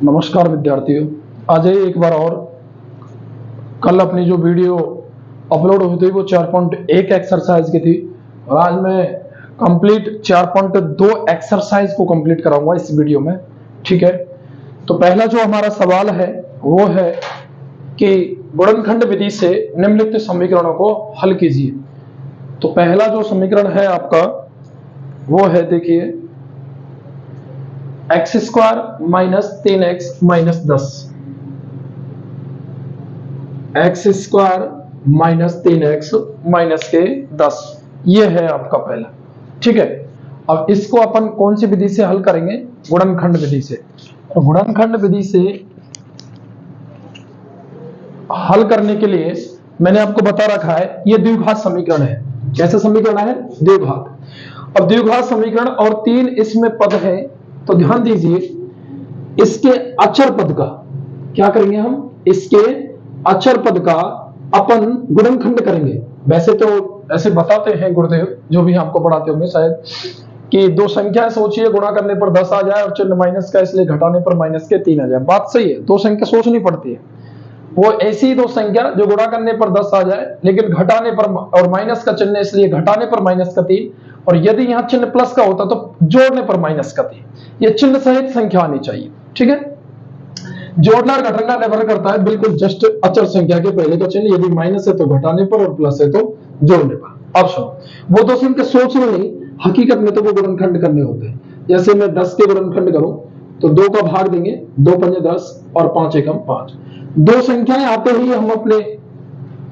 नमस्कार विद्यार्थियों, आज एक बार और कल अपनी जो वीडियो अपलोड हुई थी वो 4.1 एक्सरसाइज की थी और आज मैं कंप्लीट 4.2 एक्सरसाइज को कंप्लीट कराऊंगा इस वीडियो में। ठीक है, तो पहला जो हमारा सवाल है वो है कि गुणनखंड विधि से निम्नलिखित समीकरणों को हल कीजिए। तो पहला जो समीकरण है आपका वो है, देखिए, x square minus 3x minus 10, x square minus 3x minus के 10, ये है आपका पहला। ठीक है, अब इसको अपन कौन सी विधि से हल करेंगे? गुणनखंड विधि से। तो गुणनखंड विधि से हल करने के लिए मैंने आपको बता रखा है, ये द्विघात समीकरण है। कैसा समीकरण है? द्विघात। अब द्विघात समीकरण और 3 इसमें पद है, तो ध्यान दीजिए, इसके अचर पद का क्या करेंगे हम? इसके अचर पद का अपन गुणनखंड करेंगे। वैसे तो ऐसे बताते हैं गुरुदेव, जो भी आपको पढ़ाते होंगे शायद, कि दो संख्या सोचिए, गुणा करने पर 10 आ जाए और चिन्ह माइनस का, इसलिए घटाने पर माइनस के 3 आ जाए। बात सही है, दो संख्या सोचनी पड़ती है। वो ऐसी दो संख्या जो गुणा करने पर 10 आ जाए, लेकिन घटाने पर और माइनस का चिन्ह, इसलिए घटाने पर माइनस का 3, और यदि यहाँ चिन्ह प्लस का होता तो जोड़ने पर माइनस का 3। ये चिन्ह सहित संख्या आनी चाहिए। ठीक है, जोड़ना और घटाना निर्भर करता है बिल्कुल जस्ट अचर संख्या के पहले का चिन्ह, यदि माइनस है तो घटाने पर और प्लस है तो जोड़ने पर। अब सुनो, वो दो संख्या सोच में नहीं, हकीकत में तो वो गुणनखंड करने होते हैं। जैसे मैं 10 के गुणनखंड करूं तो 2 का भाग देंगे, 2 पंजे 10 और 5 एकम 5। दो संख्याएं आते ही हम अपने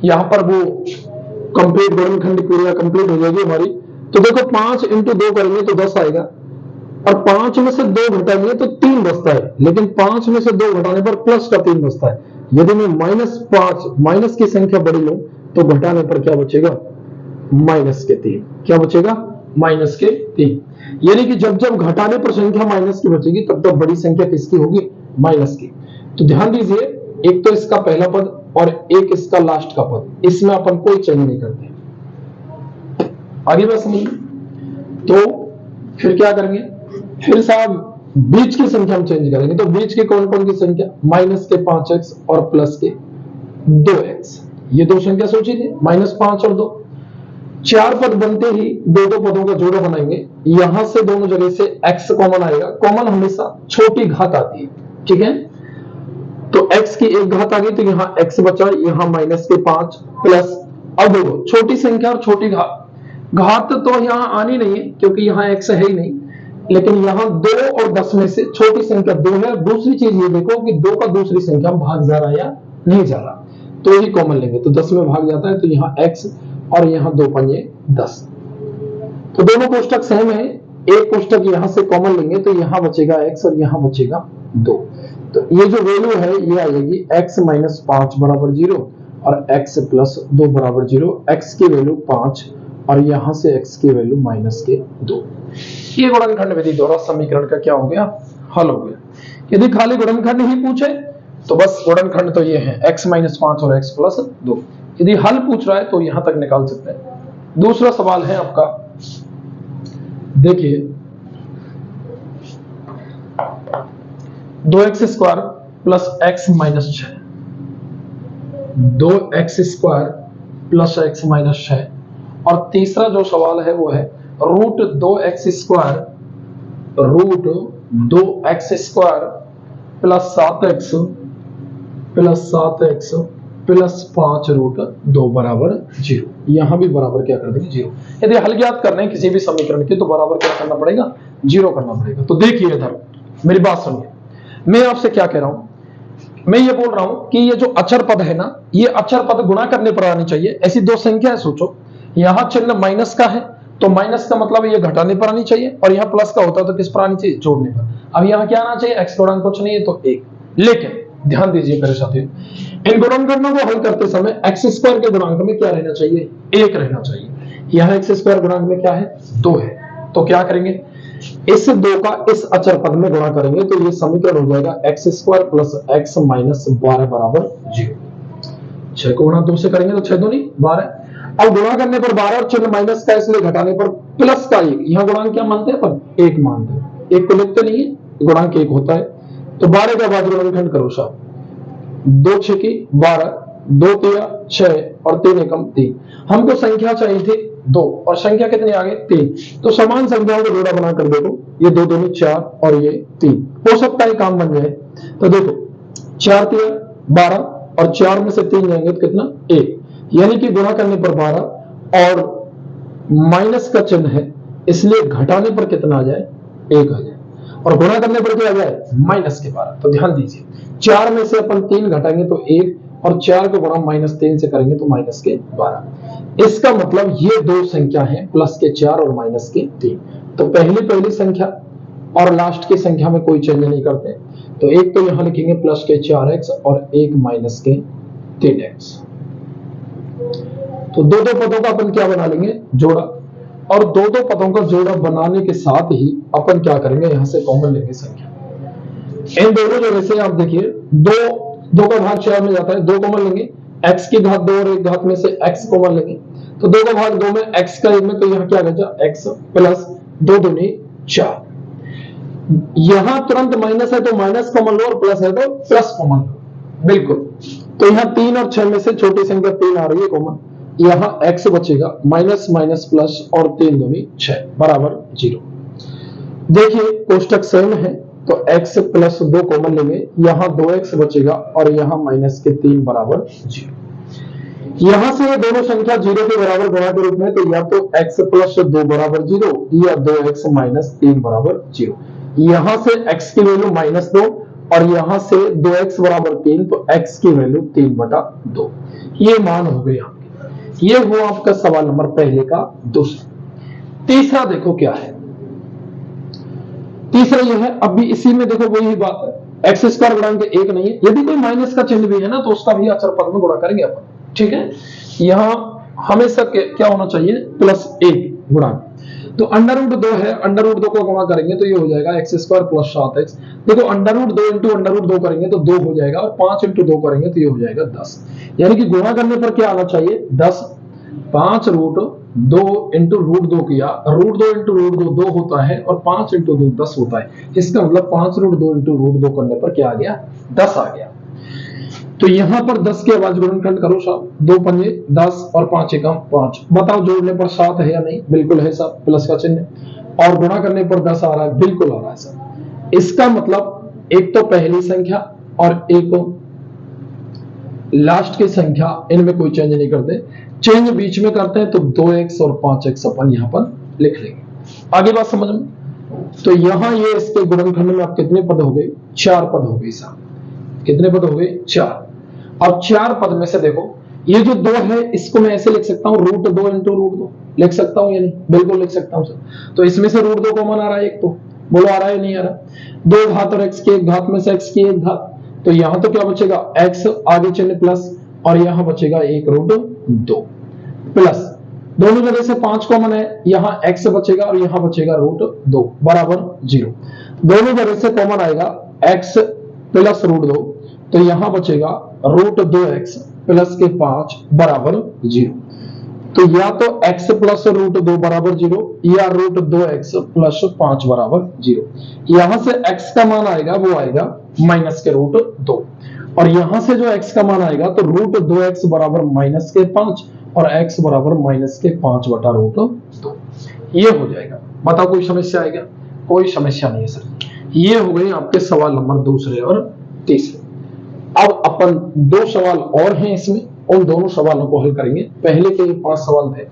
यहां पर वो कंप्लीट गुणनखंड क्रिया कंप्लीट हो जाएगी हमारी। तो देखो, 5 इंटू 2 करेंगे तो 10 आएगा, और 5 में से 2 घटाएंगे तो 3 बचता है, लेकिन 5 में से 2 घटाने पर प्लस का 3 बचता है। यदि मैं -5 माइनस की संख्या बड़ी लूं तो घटाने पर क्या बचेगा? माइनस के 3। क्या बचेगा? माइनस के 3। यानी कि जब जब घटाने पर संख्या माइनस की बचेगी तब तब बड़ी संख्या किसकी होगी? माइनस की। तो ध्यान दीजिए, एक तो इसका पहला पद और एक इसका लास्ट का पद, इसमें अपन कोई चेंज नहीं करते। आगे बात समझ। तो फिर क्या करेंगे? फिर साहब बीच की संख्या हम चेंज करेंगे। तो बीच के कौन कौन की संख्या? माइनस के 5x और प्लस के 2x। ये दो संख्या सोची थी, -5 और 2। 4 पद बनते ही दो दो पदों का जोड़ा बनाएंगे। यहां से दोनों जगह से x कॉमन आएगा। कॉमन हमेशा छोटी घात आती है। ठीक है, तो x की एक घात आ गई तो यहाँ x बचा, यहाँ माइनस के 5 प्लस। अब देखो, छोटी संख्या और छोटी घात तो यहाँ आनी नहीं है क्योंकि यहाँ x है ही नहीं, लेकिन यहाँ 2 और 10 में से छोटी संख्या 2 है। दूसरी चीज ये देखो कि 2 का दूसरी संख्या भाग जा रहा है या नहीं जा रहा, तो ही कॉमन लेंगे। तो 10 में भाग जाता है, तो यहाँ x और यहाँ 2 पंजे 10। तो दोनों कोष्टक सेम है, एक कोष्टक यहाँ से कॉमन लेंगे तो यहाँ बचेगा x और यहाँ बचेगा 2। तो ये जो वैल्यू है ये आ जाएगी x माइनस 5 बराबर 0 और x प्लस 2 बराबर 0। x की वैल्यू 5 और यहां से x की वैल्यू माइनस के 2। ये गुणनखंड विधि द्वारा समीकरण का क्या हो गया? हल हो गया। यदि खाली गुणनखंड ही पूछे तो बस गुणनखंड तो ये है, x माइनस 5 और x प्लस 2। यदि हल पूछ रहा है तो यहां तक निकाल सकते हैं। दूसरा सवाल है आपका, देखिए, 2x square plus x minus 6, 2x square plus x minus 6। और तीसरा जो सवाल है वो है root 2x square plus 7x plus 5 root 2 बराबर 0। यहां भी बराबर क्या कर देंगे? 0। यदि हल ज्ञात करना है किसी भी समीकरण की तो बराबर क्या करना पड़ेगा? 0 करना पड़ेगा। तो देखिए इधर मेरी बात सुनिए, मैं आपसे क्या कह रहा हूं? मैं ये बोल रहा हूं कि ये जो अचर पद है ना, ये अचर पद गुणा करने पर आनी चाहिए। ऐसी दो संख्या है, सोचो, यहां चिन्ह माइनस का है तो माइनस का मतलब ये घटाने पर आनी चाहिए, और यहाँ प्लस का होता तो किस पर आनी चाहिए? जोड़ने पर। अब यहाँ क्या आना चाहिए? x गुणन कुछ नहीं है तो 1। लेकिन ध्यान दीजिए मेरे साथियों, इन गुणनखंडों को हल करते समय x स्क्वायर के गुणांक में क्या रहना चाहिए? 1 रहना चाहिए। यहाँ x स्क्वायर गुणांक में क्या है? 2 है। तो क्या करेंगे? इस 2 का इस अचर पद में गुणा करेंगे तो ये समीकरण हो जाएगा x square plus x minus 12 बराबर 0। 6 को गुणा 2 से करेंगे तो 6 दूनी 12। अब गुणा करने पर 12 और चिन्ह माइनस का, इसलिए घटाने पर प्लस का 1। यहाँ गुणांक क्या मानते हैं? पर 1 मानते हैं। 1 को लिखते नहीं है, गुणांक 1 होता है। तो 12 का भाज्य गुणनखंड करो साहब। 2 6 की 12, 2 तिया 6 और 3 एकम 3। हमको संख्या चाहिए थी 2 और संख्या कितनी आ गई 3। तो समान संख्याओं को जोड़ा बना कर देखो, ये 2 दूनी 4 और ये 3, हो सकता है काम बन जाए। तो देखो 4 तिया 12 और 4 में से 3 जाएंगे तो कितना 1, यानी कि गुणा करने पर 12 और माइनस का चिन्ह है, इसलिए घटाने पर कितना आ जाए 1 आ जाए, और गुणा करने पर क्या आ जाए माइनस के 12। तो ध्यान दीजिए 4 में से अपन 3 घटाएंगे तो 1, और 4 को गुणा -3 से करेंगे तो -12। इसका मतलब ये दो संख्या है, प्लस के 4 और माइनस के 3। तो पहली संख्या और लास्ट की संख्या में कोई चेंज नहीं करते, तो एक तो यहां लिखेंगे प्लस के 4x और एक माइनस के 3x। तो दो पदों का अपन क्या बना लेंगे जोड़ा, और दो पदों का जोड़ा बनाने के साथ ही अपन क्या करेंगे यहां से कॉमन लेंगे संख्या। इन दोनों जगह से आप देखिए 2 का भाग 4 में जाता है, 2 कॉमन लेंगे, x की घात 2 और एक घात में से x कॉमन लेंगे, तो 2 का भाग 2 में x का 1 में, तो यहाँ क्या बचा x प्लस 2 दूनी 4। यहां तुरंत माइनस है तो माइनस कॉमन लो, और प्लस है तो प्लस कॉमन लो, बिल्कुल। तो यहाँ 3 और 6 में से छोटी संख्या 3 आ रही है कॉमन, यहाँ x बचेगा माइनस माइनस प्लस और 3 दूनी 6 बराबर 0। देखिए कोष्टक सेम है, तो x प्लस 2 कॉमन लेंगे, यहाँ 2x बचेगा और यहाँ माइनस के 3 बराबर 0। यहां से ये दोनों संख्या 0 के बराबर गुणा के रूप में, तो या तो x प्लस 2 बराबर 0 या 2x माइनस 3 बराबर 0। यहां से x की वैल्यू -2 और यहां से 2x बराबर 3, तो x की वैल्यू 3/2। ये मान हो गए आपके। ये हुआ आपका सवाल नंबर पहले का दूसरा। तीसरा देखो क्या है, तीसरा यह है, अब भी इसी में देखो वही बात है, एक्स स्क्वायर गुणांक 1 नहीं है, यदि कोई माइनस का चिन्ह भी है ना तो उसका भी अचर पद में गुणा करेंगे अपन, ठीक है। यहां हमेशा क्या होना चाहिए +1 गुणांक, तो √2 है, √2 को गुणा करेंगे तो ये हो जाएगा x² + 7x। देखो √2 इंटू √2 करेंगे तो 2 हो जाएगा, और 5 इंटू 2 करेंगे तो ये हो जाएगा 10, यानी कि गुणा करने पर क्या आना चाहिए 10। 5√2 इंटू √2 किया, √2 इंटू √2 2 होता है, और 5 इंटू 2 10 होता है। इसका मतलब 5√2 इंटू √2 करने पर क्या आ गया 10 आ गया। तो यहां पर 10 के अभाज्य गुणनखंड करो साहब, 2 पंजे 10 और 5 एकम 5। बताओ जोड़ने पर 7 है या नहीं, बिल्कुल है साहब, प्लस का चिन्ह, और गुणा करने पर 10 आ रहा है, बिल्कुल आ रहा है साहब। इसका मतलब एक तो पहली संख्या और एक लास्ट की संख्या, इनमें कोई चेंज नहीं करते, चेंज बीच में करते हैं तो 2x और 5x अपन यहां पर लिख लेंगे। आगे बात समझ में। तो यहां ये इसके गुणनखंड में आप कितने पद हो गए 4 पद हो गए साहब, कितने पद हो गए 4। अब 4 पद में से देखो ये जो 2 है इसको मैं ऐसे लिख सकता हूं √2 इंटू √2 लिख सकता हूं या नहीं, बिल्कुल लिख सकता हूं सर। तो इसमें से √2 कॉमन आ रहा है, एक तो बोलो आ रहा है नहीं आ रहा, 2 घात और x की एक घात में से x की एक घात, तो यहां तो क्या बचेगा x आगे चिन्ह प्लस, और यहां बचेगा एक √2 प्लस, दोनों जगह से 5 कॉमन है, यहां x बचेगा और यहां बचेगा √2 बराबर 0। दोनों जगह से कॉमन आएगा x प्लस √2, तो यहां बचेगा √2x प्लस के 5 बराबर 0। तो या तो x प्लस √2 बराबर 0 या √2x प्लस 5 बराबर 0। यहां से x का मान आएगा वो आएगा माइनस के √2, और यहां से जो x का मान आएगा तो √2x बराबर माइनस के 5 और x बराबर माइनस के 5/√2, ये हो जाएगा। बताओ कोई समस्या आएगा, कोई समस्या नहीं है सर। ये हो गई आपके सवाल नंबर दूसरे और तीसरे। अब अपन 2 सवाल और हैं इसमें, उन दोनों सवालों को हल करेंगे। पहले के 5 सवाल थे,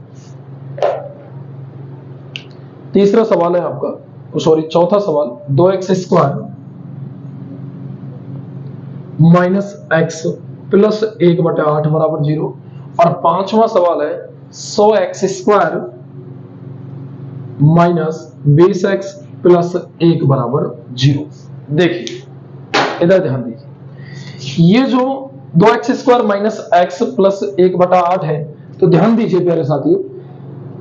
तीसरा सवाल है आपका, सॉरी चौथा सवाल 2x² माइनस x प्लस 1/8 बराबर 0, और 5वां सवाल है 100x² माइनस 20x प्लस 1 बराबर 0। देखिए इधर ध्यान दीजिए, ये जो 2x² माइनस x प्लस 1/8 है, तो ध्यान दीजिए प्यारे साथियों,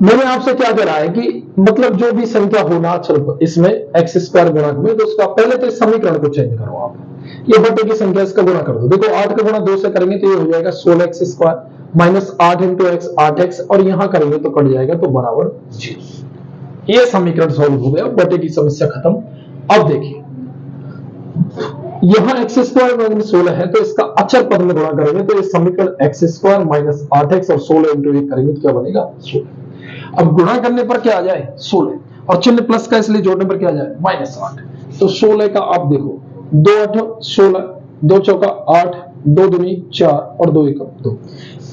मैंने आपसे क्या कह रहा है कि मतलब जो भी संख्या होना चल इसमें x² गुणक में, तो उसका पहले तो इस समीकरण को चेंज करो आप, ये बटे की संख्या इसका गुणा कर दो। देखो 8 का गुणा 2 से करेंगे तो ये हो जाएगा 16x² minus 8 into x 8x, और यहां करेंगे तो कट जाएगा तो बराबर 0। ये समीकरण सॉल्व हो गया, बटे की समस्या खत्म। अब देखिए यहां एक्स स्क्वायर माइनस 16 है तो इसका अचर पद में गुणा करेंगे तो ये समीकरण एक्स स्क्वायर माइनस 8x और 16 इंटू 1 करेंगे तो क्या बनेगा 16। अब गुणा करने पर क्या आ जाए 16 और चिन्ह प्लस का इसलिए जोड़ने पर क्या आ जाए माइनस 8। तो 16 का आप देखो 2 8 16, 2 चौका 8, 2 दूनी 4 और 2 एकम 2।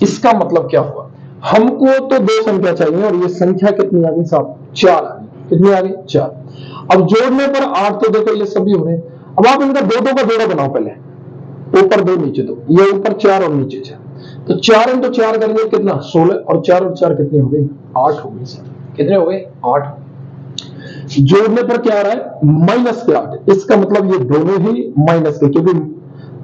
इसका मतलब क्या हुआ, हमको तो दो संख्या चाहिए और ये संख्या कितनी आ गई साहब 4 आ गई। कितनी आ गई 4। अब जोड़ने पर 8 तो देखो ये सभी हो रहे हैं। अब आप इनका दो का जोड़ा बनाओ पहले, ऊपर 2 नीचे 2, ये ऊपर 4 और नीचे 4। तो 4 इंटू 4 करेंगे कितना 16 और 4 और 4 कितनी हो गई 8 हो गई सर। कितने हो गए 8। जोड़ने पर क्या आ रहा है माइनस के 8। इसका मतलब ये दोनों ही माइनस के, क्योंकि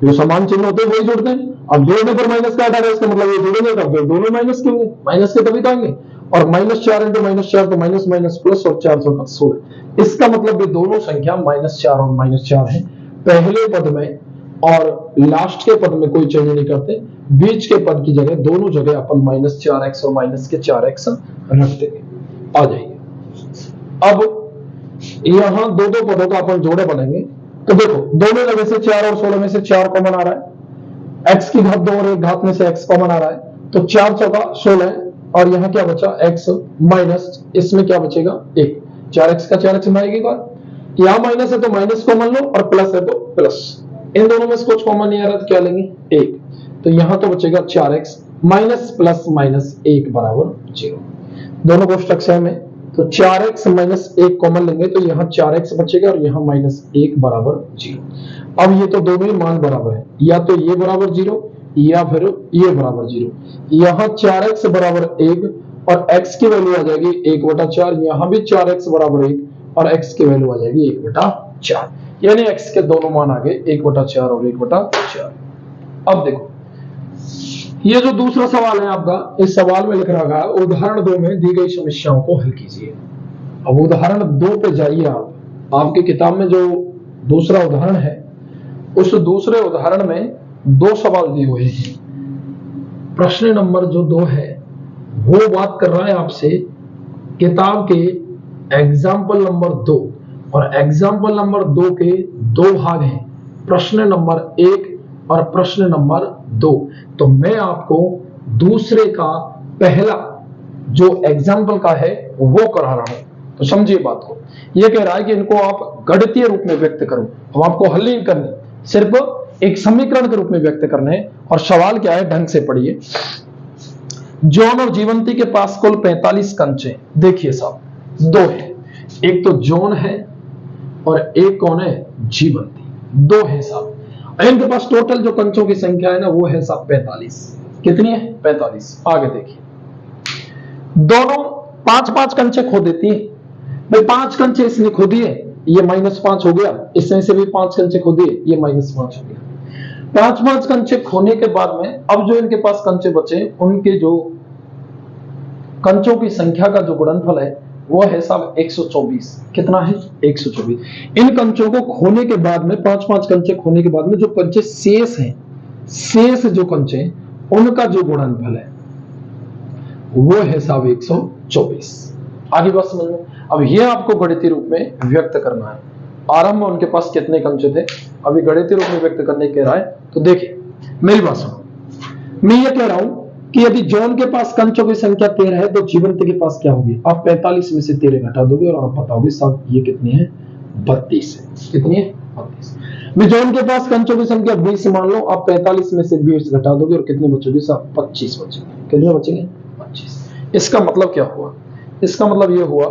जो समान चिन्ह होते हैं वही जोड़ते हैं। अब जोड़ने पर माइनस का 8 आ रहा है इसका मतलब ये जोड़ेंगे तब तो दोनों माइनस के होंगे, माइनस के तभी तो आएंगे। और -4 इंटू -4 तो माइनस माइनस प्लस और 4 चौका 16। इसका मतलब ये दोनों संख्या -4 और -4 है पहले पद में, और लास्ट के पद में कोई चेंज नहीं करते। बीच के पद की जगह दोनों जगह अपन -4x और माइनस के 4x रख देंगे। आ जाइए अब यहां दो पदों का अपन जोड़े बनेंगे तो देखो दोनों जगह से 4 और 16 में से 4 कॉमन आ रहा है, x की घात 2 और एक घात में से x कॉमन आ रहा है तो 4 चौका 16 और यहां क्या बचा x माइनस इसमें क्या बचेगा 1। 4x का 4x में आएगी बात, यहां माइनस है तो माइनस कॉमन लो और प्लस है तो प्लस। इन दोनों में से कुछ कॉमन नहीं आ रहा तो क्या लेंगे 1। तो यहां तो बचेगा 4x माइनस प्लस माइनस 1 बराबर 0। दोनों कोष्टक सेम है तो 4x माइनस 1 कॉमन लेंगे तो यहाँ 4x बचेगा और यहाँ -1 बराबर 0। अब ये तो दोनों ही मान बराबर है, या तो ये बराबर 0 या फिर ये बराबर 0। यहाँ 4x बराबर 1 और x की वैल्यू आ जाएगी 1/4। यहाँ भी 4x बराबर 1 और x की वैल्यू आ जाएगी 1/4, यानी x के दोनों मान आ गए 1/4 और 1/4। अब देखो ये जो दूसरा सवाल है आपका, इस सवाल में लिख रखा है उदाहरण 2 में दी गई समस्याओं को हल कीजिए। अब उदाहरण 2 पे जाइए आप, आपकी किताब में जो दूसरा उदाहरण है उस दूसरे उदाहरण में 2 सवाल दिए हुए हैं। प्रश्न नंबर जो 2 है वो बात कर रहा है आपसे किताब के एग्जाम्पल नंबर 2, और एग्जाम्पल नंबर 2 के 2 भाग हैं, प्रश्न नंबर 1 और प्रश्न नंबर 2। तो मैं आपको दूसरे का पहला जो एग्जाम्पल का है वो करा रहा हूं, तो समझिए बात को। ये कह रहा है कि इनको आप गणितीय रूप में व्यक्त करो, हम आपको हल नहीं करने, सिर्फ एक समीकरण के रूप में व्यक्त करने हैं। और सवाल क्या है ढंग से पढ़िए। जॉन और जीवंती के पास कुल 45 कंचे, देखिए साहब 2 है, एक तो जॉन है और एक कौन है जीवंती, 2 है साहब। इनके पास टोटल जो कंचों की संख्या है ना वो है साहब 45। कितनी है 45। आगे देखिए दोनों 5-5 कंचे खो देती है भाई, 5 कंचे इसने खो दिए ये -5 हो गया, इसमें से भी 5 कंचे खो दिए ये -5 हो गया। 5-5 कंचे खोने के बाद में अब जो इनके पास कंचे बचे उनके जो कंचों की संख्या का जो गुणनफल है वो है साहब 124। कितना है 124। इन कंचों को खोने के बाद में 5-5 कंचे खोने के बाद में जो कंचे शेष हैं, शेष जो कंचे उनका जो गुणनफल है वो है साहब 124। आगे बात समझ में। अब ये आपको गणितीय रूप में व्यक्त करना है। आरंभ में उनके पास कितने कंचे थे, अभी गणितीय रूप में व्यक्त करने कह रहा है। तो देखिए मेरी बात सुनो, मैं ये कह रहा हूं कि यदि जॉन के पास कंचों की संख्या 13 है तो जीवंत के पास क्या होगी, आप 45 में से 13 घटा दोगे और आप बताओगे साहब ये कितनी है 32 है। कितनी है 32। मैं जॉन के पास कंचों की संख्या 20 मान लो, आप 45 में से 20 घटा दोगे और कितने बचोगे साहब 25 बचेंगे। कितने बचेंगे 25। इसका मतलब क्या हुआ, इसका मतलब यह हुआ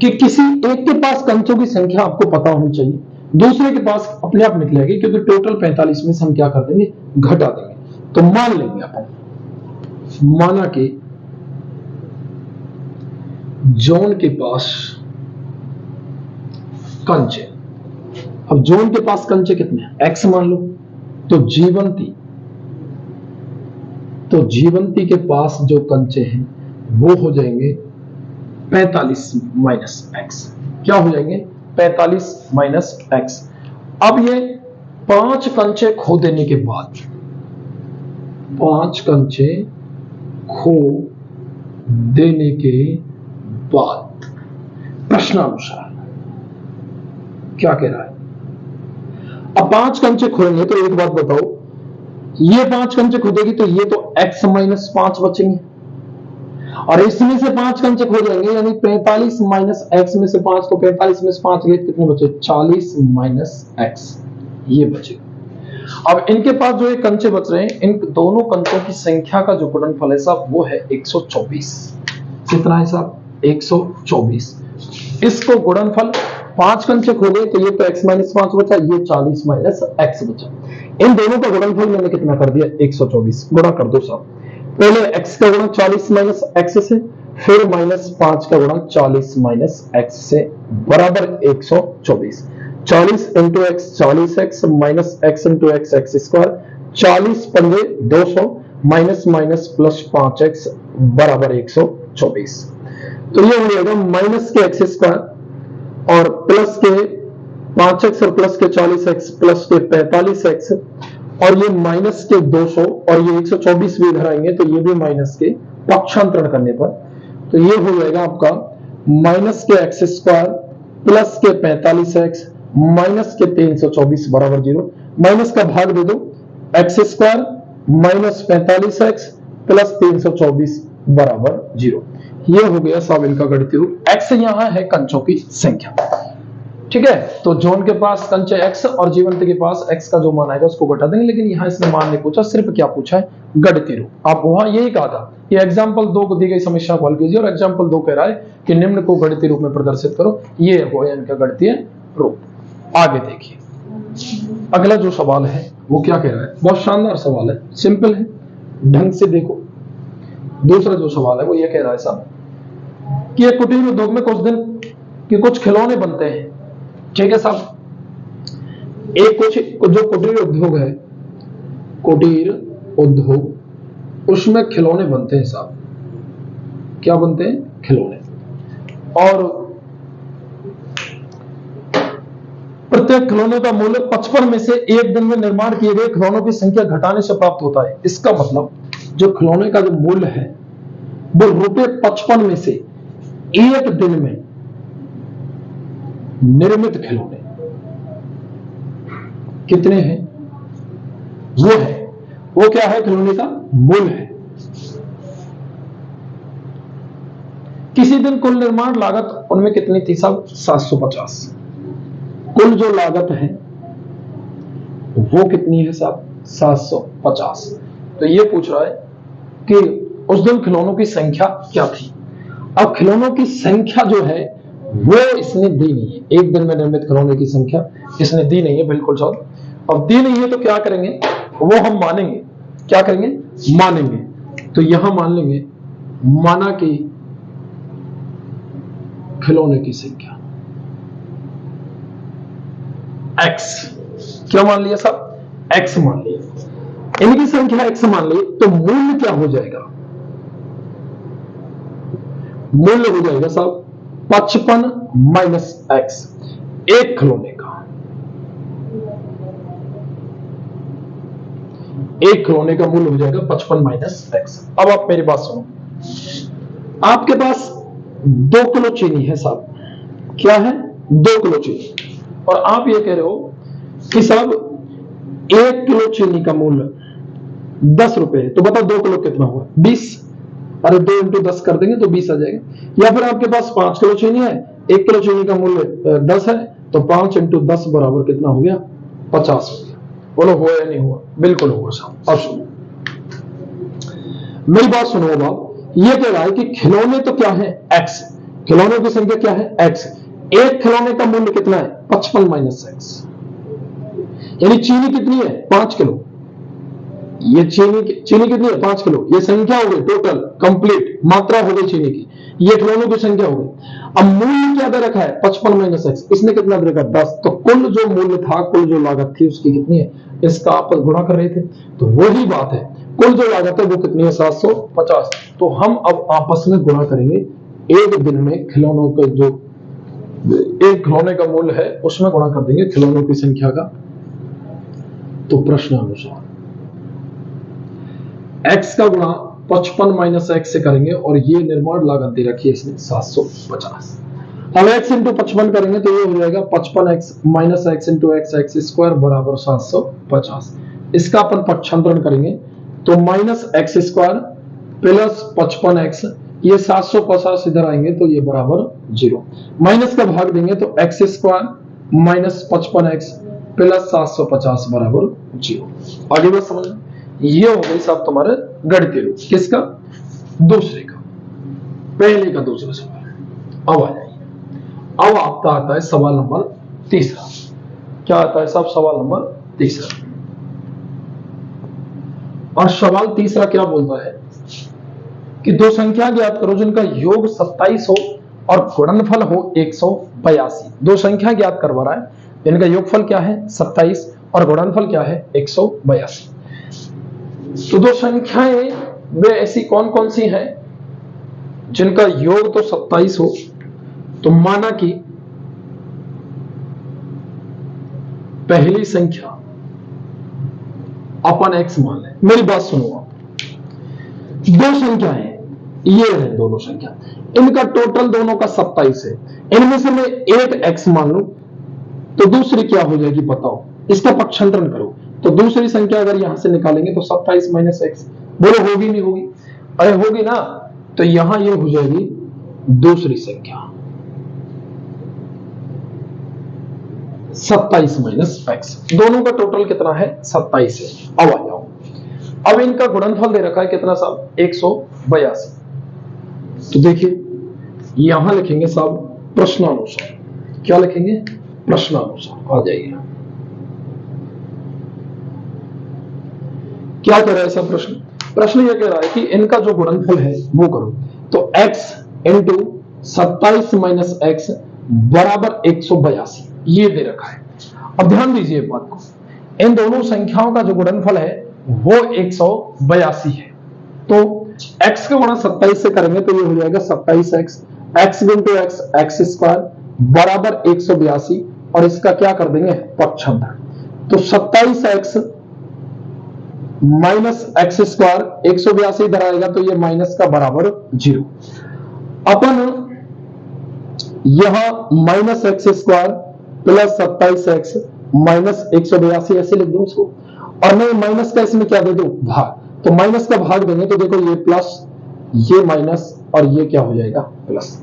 कि किसी एक के पास कंचों की संख्या आपको पता होनी चाहिए, दूसरे के पास अपने आप निकलेगी, क्योंकि टोटल 45 में से हम क्या कर देंगे घटा देंगे। तो मान लेंगे अपन, माना कि जॉन के पास कंचे, अब जॉन के पास कंचे कितने हैं x मान लो, तो जीवंती के पास जो कंचे हैं वो हो जाएंगे 45 माइनस x। क्या हो जाएंगे 45 माइनस x। अब ये 5 कंचे खो देने के बाद, 5 कंचे खो देने के बाद प्रश्नानुसार क्या कह रहा है, अब 5 कंचे खोलेंगे तो एक बात बताओ, ये 5 कंचे खोदेगी तो ये तो x माइनस 5 बचेंगे, और इसमें से 5 कंचे खो जाएंगे, यानी 45 माइनस एक्स में से 5, तो 45 में से 5 गए कितने बचे, 40 माइनस एक्स, ये बचेगा। अब इनके पास जो ये कंचे बच रहे हैं, इन दोनों कंचों की संख्या का जो गुणनफल है साहब वो है 124। कितना है साहब, 124। इसको गुणनफल 5 कंचे खोले तो ये तो x माइनस 5 बचा, ये 40 माइनस एक्स बचा। इन दोनों का गुणनफल मैंने कितना कर दिया, 124। गुणा कर दो साहब, पहले x का गुणा 40 माइनस एक्स से, फिर माइनस 5 का गुणा 40 माइनस एक्स से, बराबर 124। 40 into x 40x minus x into x x square, 40 पंजे 200 माइनस माइनस प्लस 5x बराबर 124। तो ये हो जाएगा माइनस के एक्स स्क्वायर और प्लस के 5x और प्लस के 40x प्लस के 45x, और ये माइनस के 200 और ये 124 भी इधर आएंगे तो ये भी माइनस के, पक्षांतरण करने पर तो ये हो जाएगा आपका माइनस के एक्स स्क्वायर प्लस के 45x माइनस के 324 बराबर 0। माइनस का भाग दे दो, x square minus 45x plus 324 बराबर 0। ये हो गया साहब इनका गणितीय रूप। एक्स यहां है कंचों की संख्या, ठीक है। तो जॉन के पास कंचे x और जीवंत के पास x का जो मान आएगा उसको घटा देंगे, लेकिन यहां इसने मान नहीं पूछा, सिर्फ क्या पूछा है, गणितीय रूप। आप वहां यही कहा था कि एग्जाम्पल 2 को दी गई समस्या को हल कीजिए, और एग्जाम्पल 2 कह रहा है कि निम्न को गणितीय रूप में प्रदर्शित करो। ये हो इनका गणितीय रूप। आगे देखिए अगला जो सवाल है वो क्या कह रहा है, बहुत शानदार सवाल है, सिंपल है, ढंग से देखो। दूसरा जो सवाल है वो ये कह रहा है साहब कि एक कुटीर उद्योग में कुछ दिन कि कुछ खिलौने बनते हैं, ठीक है साहब। एक कुछ जो कुटीर उद्योग है, कुटीर उद्योग, उसमें खिलौने बनते हैं साहब। क्या बनते हैं, खिलौने। और प्रत्येक खिलौने का मूल्य 55 में से एक दिन में निर्माण किए गए खिलौनों की संख्या घटाने से प्राप्त होता है। इसका मतलब जो खिलौने का जो मूल्य है वो ₹55 में से एक दिन में निर्मित खिलौने कितने हैं, वो क्या है, खिलौने का मूल्य है। किसी दिन कुल निर्माण लागत उनमें कितनी थी साहब, 750। कुल जो लागत है वो कितनी है साहब, 750। तो ये पूछ रहा है कि उस दिन खिलौनों की संख्या क्या थी। अब खिलौनों की संख्या जो है वो इसने दी नहीं है, एक दिन में निर्मित खिलौने की संख्या इसने दी नहीं है, बिल्कुल साहब। अब दी नहीं है तो क्या करेंगे, वो हम मानेंगे, क्या करेंगे, मानेंगे। तो यहां मान लेंगे, माना कि खिलौने की संख्या x, क्या मान लिया साहब, x मान लिया, इनकी संख्या x मान ली, तो मूल्य क्या हो जाएगा, मूल्य हो जाएगा साहब 55 माइनस एक्स, एक खिलौने का, एक खिलौने का मूल्य हो जाएगा 55 माइनस एक्स। अब आप मेरी बात सुनो, आपके पास 2 किलो चीनी है साहब, क्या है, 2 किलो चीनी, और आप ये कह रहे हो कि साहब 1 किलो चीनी का मूल्य 10 रुपए है, तो बताओ 2 किलो कितना हुआ, 20। अरे 2 इंटू 10 कर देंगे तो 20 आ जाएगा। या फिर आपके पास 5 किलो चीनी है, 1 किलो चीनी का मूल्य 10 है, तो 5 इंटू 10 बराबर कितना हो गया, 50 हो गया। बोलो हुआ या नहीं हुआ, बिल्कुल हुआ साहब। अब सुनो मेरी बात, सुनो अब ये कह रहा है कि खिलौने तो क्या है, x, खिलौनों की संख्या क्या है, x, एक खिलौने का मूल्य कितना है, 55 माइनस एक्स, यानी चीनी कितनी है, 5 किलो, ये चीनी कितनी है, 5 किलो, ये संख्या हो गई टोटल कंप्लीट, मात्रा हो गई चीनी की, ये खिलौनों की संख्या हो गई। अब मूल्य क्या दे रखा है, 55 माइनस एक्स, इसने कितना दे रखा, 10। तो कुल जो मूल्य था, कुल जो लागत थी उसकी कितनी है, इसका आपस गुणा कर रहे थे, तो वही बात है, कुल जो लागत है वो कितनी है, 750। तो हम अब आपस में गुणा करेंगे, एक दिन में खिलौनों का जो एक खिलौने का मूल्य है उसमें गुणा कर देंगे खिलौनों की संख्या का। तो प्रश्न अनुसार x का गुणा 55 माइनस एक्स से करेंगे, और ये निर्माण लागत दे रखी है इसने 750। अब x इंटू 55 करेंगे तो ये हो जाएगा 55x minus x into X square बराबर 750। इसका अपन पक्षांतरण करेंगे तो minus x square plus 55x, ये 750 इधर आएंगे तो ये बराबर 0। माइनस का भाग देंगे तो x square minus 55x plus 750 बराबर 0। आगे बात समझ, ये हो गई साहब तुम्हारे गणितीय रूप। किसका? दूसरे का। पहले का दूसरा सवाल। अब आ जाइए, अब आपका आता है सवाल नंबर तीसरा। क्या आता है साहब? सवाल नंबर तीसरा। और सवाल तीसरा क्या बोलता है कि दो संख्या ज्ञात करो जिनका योग 27 हो और गुणनफल हो 182। दो संख्या ज्ञात करवा रहा है जिनका योगफल क्या है 27 और गुणनफल क्या है 182। तो दो संख्याएं वे ऐसी कौन कौन सी हैं जिनका योग तो 27 हो, तो माना कि पहली संख्या अपन x मान लें। मेरी बात सुनो आप, दो संख्याएं ये है, दोनों संख्या, इनका टोटल दोनों का 27 है। इनमें से मैं एक x मान लूं तो दूसरी क्या हो जाएगी बताओ? इसका पक्षांतरण करो तो दूसरी संख्या अगर यहां से निकालेंगे तो 27 माइनस एक्स, बोलो होगी नहीं होगी? अरे होगी ना। तो यहां ये हो जाएगी दूसरी संख्या 27 माइनस एक्स। दोनों का टोटल कितना है? 27 है। अब आ जाओ, अब इनका गुणनफल दे रखा है कितना साहब? 182। तो देखिए यहां लिखेंगे साहब प्रश्नानुसार। क्या लिखेंगे? प्रश्नानुसार। आ जाइए, क्या कह रहा है सब प्रश्न? प्रश्न यह कह रहा है कि इनका जो गुणनफल है वो करो तो x इंटू 27 माइनस एक्स बराबर 182, ये दे रखा है। अब ध्यान दीजिए बात को, इन दोनों संख्याओं का जो गुणनफल है वो 182 है। तो x का गुणा 27 से करेंगे तो ये हो जाएगा 27x, x into x x square बराबर 182, और इसका क्या कर देंगे? पक्षांतर। तो 27x माइनस एक्स स्क्वायर 182 इधर आएगा तो ये माइनस का बराबर 0। अपन यहां minus x square plus 27x minus 182 ऐसे लिख दूं इसको, और मैं माइनस का इसमें क्या दे दूं? भाग। तो माइनस का भाग देंगे तो देखो ये प्लस, ये माइनस, और ये क्या हो जाएगा? प्लस।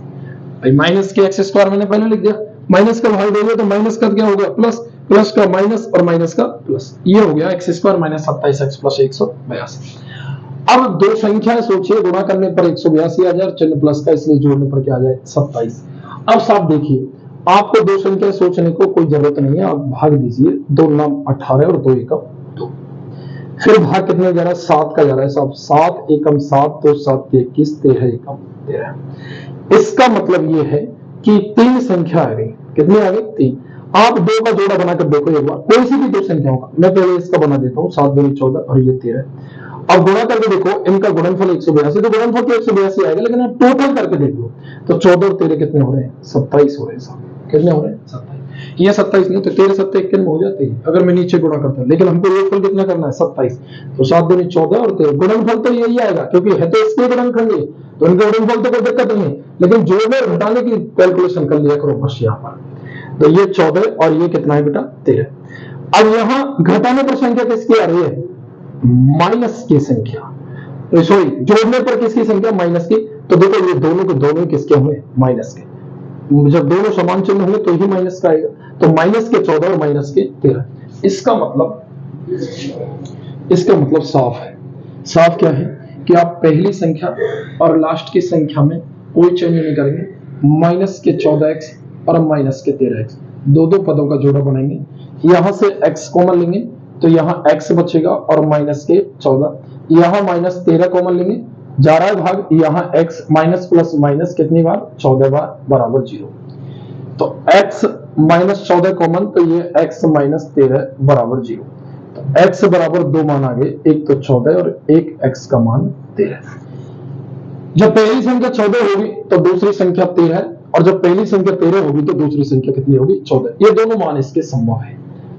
माइनस के एक्स स्क्वायर मैंने पहले लिख दिया, माइनस का भाग देंगे तो माइनस का क्या हो गया? प्लस, प्लस का माइनस और माइनस का प्लस, ये हो गया x square minus 27x plus 182। अब दो संख्याएं सोचिए, गुणा करने पर 182 आ जाए, चिन्ह प्लस का, इसलिए जोड़ने पर क्या आ जाए? 27। अब साहब देखिए, आपको दो संख्या सोचने को कोई जरूरत नहीं है, आप भाग दीजिए। 2 नाम 18 और 2 एकम 2। फिर भाग कितने जा रहा है? 7 का जा रहा है साहब। 7 एकम 7 तो 7 21, 13 एकम 13। इसका मतलब ये है कि 3 संख्या आ गई। कितनी आ गई? 3। आप 2 का जोड़ा बनाकर देखो एक बार, कोई सी भी दो संख्याओं का। मैं पहले इसका बना देता हूँ, 7 दूनी 14 और ये 13। अब गुणा करके देखो, इनका गुणनफल 182, तो गुणनफल तो 182 आएगा, लेकिन आप टोटल करके देख लो तो 14 और 13 कितने हो रहे हैं? 27 हो रहे हैं साहब। कितने हो रहे हैं? 27। ये 27 नहीं तो 13 7 21 में हो जाते हैं अगर मैं नीचे गुणा करता हूं, लेकिन हमको योगफल कितना करना है? 27। तो 7 दूनी 14 और 13, गुणनफल तो यही आएगा क्योंकि है तो इसके गुणनखंड ये, तो इनका गुणनफल तो कोई दिक्कत नहीं है, लेकिन जोड़ने और घटाने की कैलकुलेशन कर लिया करो बस यहाँ पर। तो ये 14 और ये कितना है बेटा? 13। अब यहां घटाने पर संख्या किसकी आ रही है? माइनस की संख्या। सॉरी, जोड़ने पर किसकी संख्या? माइनस की। तो देखो ये दोनों के दोनों किसके हुए? माइनस के। जब दोनों समान चिन्ह होंगे तो ही माइनस का आएगा। तो माइनस के 14 और माइनस के 13। इसका मतलब साफ है। साफ क्या है कि आप पहली संख्या और लास्ट की संख्या में कोई चेंज नहीं करेंगे। माइनस के 14x और माइनस के 13x, दो पदों का जोड़ा बनाएंगे। यहां से x कॉमन लेंगे तो यहाँ x बचेगा और माइनस के 14, यहां माइनस 13 कॉमन लेंगे, जा रहा है भाग, यहाँ x माइनस प्लस माइनस कितनी बार? 14 बार बराबर 0। तो x माइनस 14 कॉमन, तो ये x माइनस 13 बराबर 0। तो x बराबर 2 मान आ गए, एक तो 14 और एक x का मान 13। जब पहली संख्या 14 होगी तो दूसरी संख्या 13 है, और जब पहली संख्या 13 होगी तो दूसरी संख्या कितनी होगी? 14। ये दोनों मान इसके संभव है।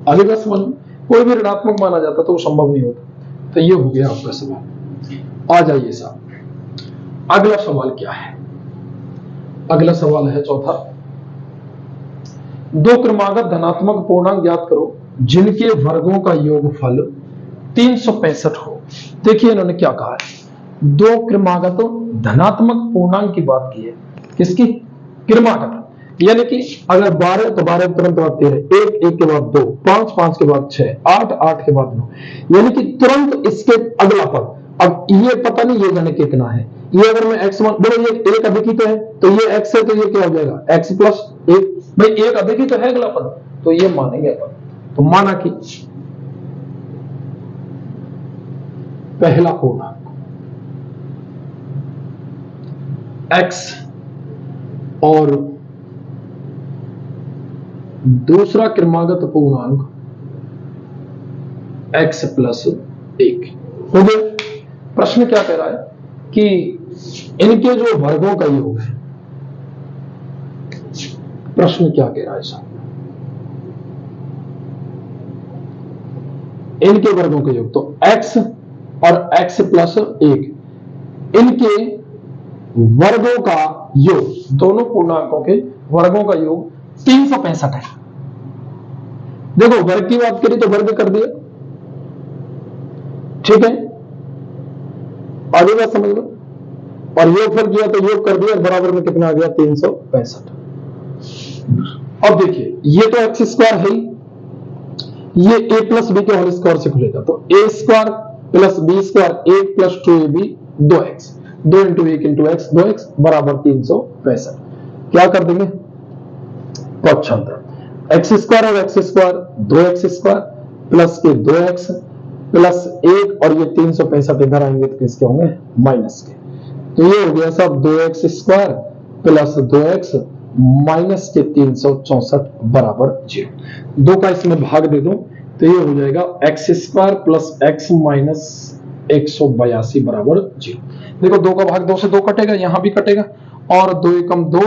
आगे का सवाल, कोई भी ऋणात्मक माना जाता तो वो संभव नहीं होता। तो ये हो गया आपका सवाल। आ जाइए साहब, अगला सवाल क्या है? अगला सवाल है चौथा, दो क्रमागत धनात्मक पूर्णांक ज्ञात करो जिनके वर्गों का योगफल 365 हो। देखिए इन्होंने क्या कहा है, दो क्रमागत धनात्मक पूर्णांक की बात की है। किसकी? क्रमागत, यानी कि अगर 12 तो 12 तुरंत बाद 13, 1 1 के बाद 2, 5 5 के बाद 6, 8 8 के बाद 9, यानी कि तुरंत इसके अगला पद। अब ये पता नहीं ये जाने कितना है, ये अगर मैं x मान, बोलो ये एक अधिक ही तो है, तो ये x है, तो ये क्या हो जाएगा x प्लस 1। भाई एक अधिक ही तो है अगला पद, तो ये मानेंगे अपन। तो माना कि पहला पूर्णांक x और दूसरा क्रमागत पूर्णांक x प्लस 1 हो गया। प्रश्न क्या कह रहा है कि इनके जो वर्गों का योग है, प्रश्न क्या कह रहा है साहब, इनके वर्गों का योग, तो x और x प्लस 1 इनके वर्गों का योग, दोनों पूर्णांकों के वर्गों का योग 365 है। देखो वर्ग की बात करी तो वर्ग कर दिया, ठीक है, आगे बात समझ लो, और योगफल किया तो योग कर दिया, बराबर में कितना आ गया 365। अब देखिए ये तो एक्स स्क्वायर है, ये a प्लस बी के होल स्क्वायर से खुलेगा, तो a square plus B square 1 plus 2ab 2x, 2 into 1 into X 2x बराबर 365। क्या कर देंगे पक्षांतर, एक्स स्क्वायर और X square 2x square plus के 2x प्लस 1 और ये 365 इधर आएंगे तो किसके होंगे माइनस के। तो ये हो गया सब 2x square plus 2x minus के 364 बराबर 0। 2 का इसमें भाग दे दो तो ये हो जाएगा x square plus x minus 182 बराबर 0। देखो 2 का भाग 2 से 2 कटेगा, यहां भी कटेगा, और 2 एकम 2,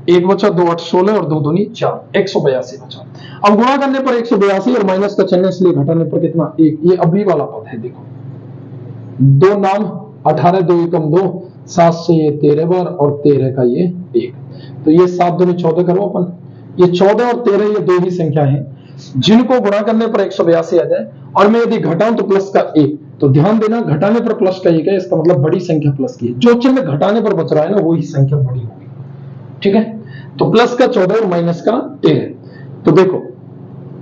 1 बचा, 2 8 16 और 2 दूनी 4, 182 बचा। अब गुणा करने पर 182 और माइनस का चिन्ह इसलिए घटाने पर कितना 1, ये अभी वाला पद है। देखो 2 नाम 18, 2 एकम 2, 7 से ये 13 बार और 13 का ये 1, तो ये 7 दूनी 14 करो अपन। ये 14 और 13 ये दो ही संख्या है जिनको गुणा करने पर 182 आ जाए, और मैं यदि घटाऊं तो प्लस का 1, तो ध्यान देना घटाने पर प्लस का 1 है, इसका मतलब बड़ी संख्या प्लस की है। जो चिन्ह घटाने पर बच रहा है ना वही संख्या बड़ी होगी, ठीक है। तो प्लस का 14 और माइनस का 13। तो देखो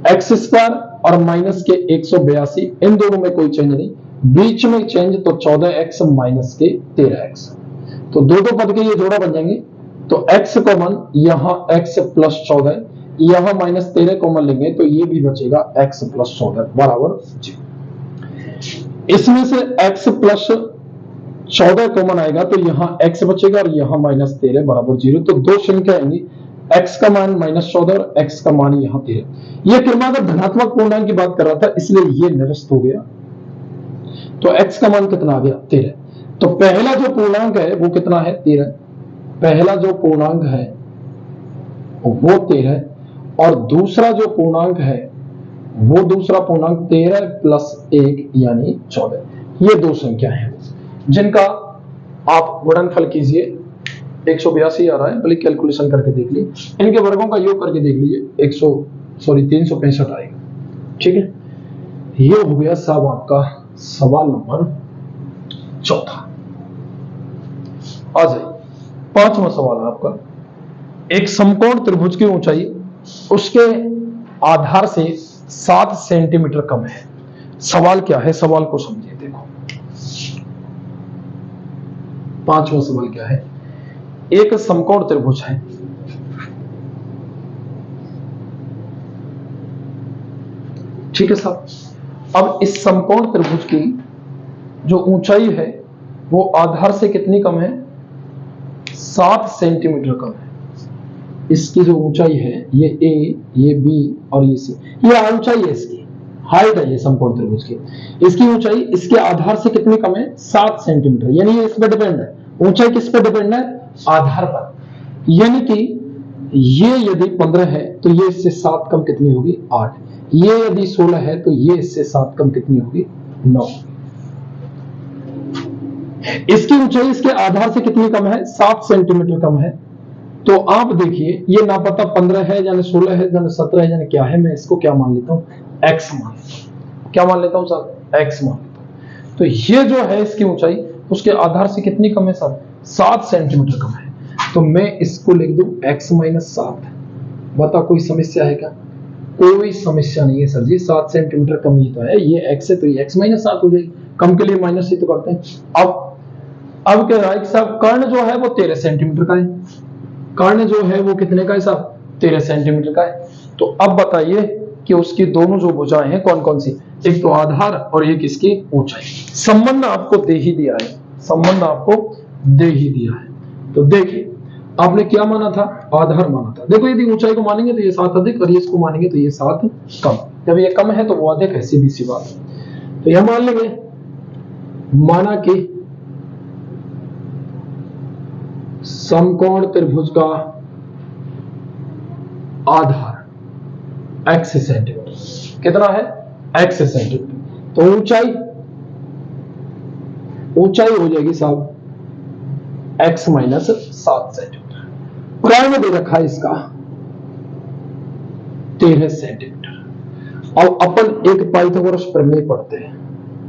एक्स स्क्वायर और माइनस के 182, इन दोनों में कोई चेंज नहीं, बीच में चेंज तो 14x माइनस के 13x, तो दो पद के ये जोड़ा बन जाएंगे। तो x कॉमन, यहां x प्लस 14, यहां माइनस 13 कॉमन लेंगे तो ये भी बचेगा x प्लस 14 बराबर 0। इसमें से x प्लस 14 कॉमन आएगा तो यहां x बचेगा और यहां माइनस 13 बराबर 0। तो दो संख्या आएंगी, x का मान माइनस 14 और x का मान यहां 13। यह क्रमागत धनात्मक पूर्णांक की बात कर रहा था इसलिए ये निरस्त हो गया। तो x का मान कितना आ गया 13। तो पहला जो पूर्णांक है वो कितना है 13, पहला जो पूर्णांक है वो 13, और दूसरा जो पूर्णांक है वो दूसरा पूर्णांक 13 प्लस 1 यानी 14। ये दो संख्या है जिनका आप गुणनफल कीजिए, 182 आ रहा है, भले कैलकुलेशन करके देख लीजिए, इनके वर्गों का योग करके देख लीजिए 365 आएगा, ठीक है। ये हो गया साहब आपका सवाल नंबर 4। आ जाइए 5वां सवाल है आपका। एक समकोण त्रिभुज की ऊंचाई उसके आधार से 7 सेंटीमीटर कम है। सवाल क्या है, सवाल को समझिए। देखो 5वां सवाल क्या है, एक समकोण त्रिभुज है, ठीक है साहब। अब इस समकोण त्रिभुज की जो ऊंचाई है वो आधार से कितनी कम है 7 सेंटीमीटर कम है। इसकी जो ऊंचाई है ये ए, ये बी और ये सी, ये ऊंचाई है, इसकी हाइट है ये समकोण त्रिभुज की। इसकी ऊंचाई इसके आधार से कितनी कम है 7 सेंटीमीटर, यानी ये इस पर डिपेंड है। ऊंचाई किस पे डिपेंड है आधार पर, यानी कि ये यदि 15 है तो ये इससे 7 कम कितनी होगी 8, ये यदि 16 है तो ये इससे 7 कम कितनी होगी 9। इसकी ऊंचाई इसके आधार से कितनी कम है 7 सेंटीमीटर कम है, तो आप देखिए ये ना पता 15 है यानी 16 है यानी 17 है यानी क्या है, मैं इसको क्या मान लेता हूँ, x मान लेता हूँ। क्या मान लेता हूँ सर, x मान लेता हूँ। तो ये जो है इसकी ऊंचाई उसके आधार से कितनी कम है सर, 7 सेंटीमीटर कम है। तो मैं इसको लिख दूं x माइनस 7। बता कोई समस्या है क्या, कोई समस्या नहीं है सर जी, 7 सेंटीमीटर कम ही तो है, ये x है तो ये x माइनस 7 हो जाएगी, कम के लिए माइनस ही तो करते हैं। अब कह रहा है कि साहब कर्ण जो है वो 13 सेंटीमीटर का है, कर्ण जो है वो कितने का है साहब, 13 सेंटीमीटर का है। तो अब बताइए कि उसकी दोनों जो भुजाएं हैं कौन कौन सी, एक तो आधार और एक इसकी ऊंचाई। संबंध आपको दे ही दिया है, संबंध आपको दे ही दिया है। तो देखिए आपने क्या माना था, आधार माना था। देखो यदि ऊंचाई को मानेंगे तो ये 7 अधिक और ये इसको मानेंगे तो ये 7 कम। जब ये कम है तो वो अधिक है, सीधी सी बात है। तो यह मान लेंगे, माना कि समकोण त्रिभुज का आधार x सेंटीमीटर, कितना है x सेंटीमीटर। तो ऊंचाई हो जाएगी साहब x माइनस 7 सेंटीमीटर। कर्ण दे रखा है इसका 13 सेंटीमीटर। और अपन एक पाइथागोरस प्रमेय पढ़ते हैं,